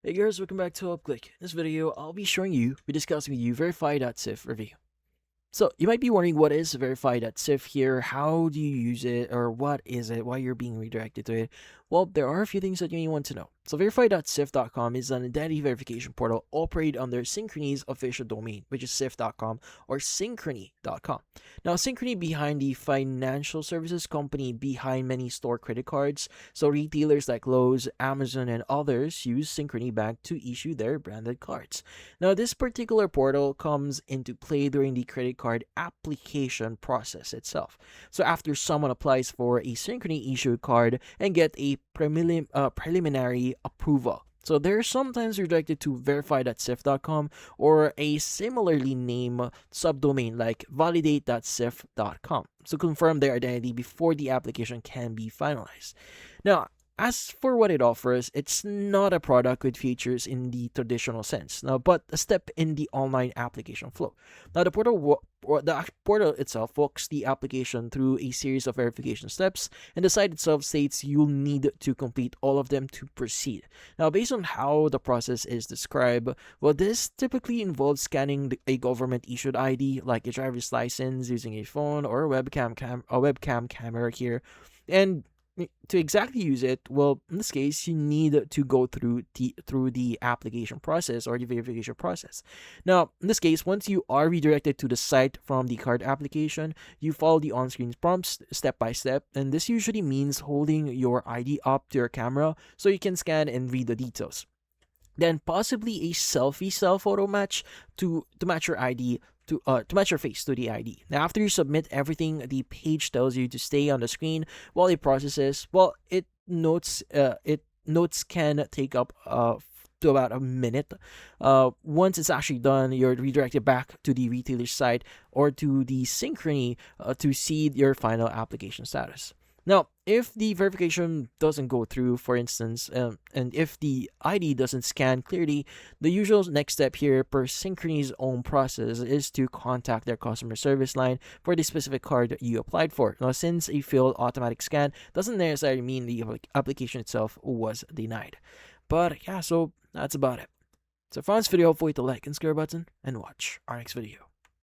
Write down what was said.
Hey guys, welcome back to UpClick. In this video, I'll be discussing with you Verify.syf review. So you might be wondering what is Verify.syf here, how do you use it, or what is it, why you're being redirected to it. Well, there are a few things that you may want to know. So Verify.syf.com is an identity verification portal operated under Synchrony's official domain, which is syf.com or Synchrony.com. Now, Synchrony behind the financial services company behind many store credit cards. So retailers like Lowe's, Amazon, and others use Synchrony Bank to issue their branded cards. Now, this particular portal comes into play during the credit card application process itself. So after someone applies for a Synchrony issued card and get a preliminary approval. So they're sometimes redirected to verify.syf.com or a similarly named subdomain like validate.syf.com. So confirm their identity before the application can be finalized. Now, as for what it offers, it's not a product with features in the traditional sense, but a step in the online application flow. Now, the portal itself walks the application through a series of verification steps, and the site itself states you'll need to complete all of them to proceed. Now, based on how the process is described, well, this typically involves scanning a government-issued ID, like a driver's license, using a phone or a webcam camera here, and to exactly use it, well, in this case, you need to go through the application process or the verification process. Now, in this case, once you are redirected to the site from the card application, you follow the on-screen prompts step by step, and this usually means holding your ID up to your camera so you can scan and read the details. Then possibly a selfie cell photo match to match your ID to match your face to the ID. Now, after you submit everything, the page tells you to stay on the screen while it processes. Well, notes can take up to about a minute. Once it's actually done, you're redirected back to the retailer site or to the Synchrony to see your final application status. Now, if the verification doesn't go through, for instance, and if the ID doesn't scan clearly, the usual next step here per Synchrony's own process is to contact their customer service line for the specific card you applied for. Now, since a failed automatic scan doesn't necessarily mean the application itself was denied. But yeah, so that's about it. So if you found this video helpful, hit the like and share button and watch our next video.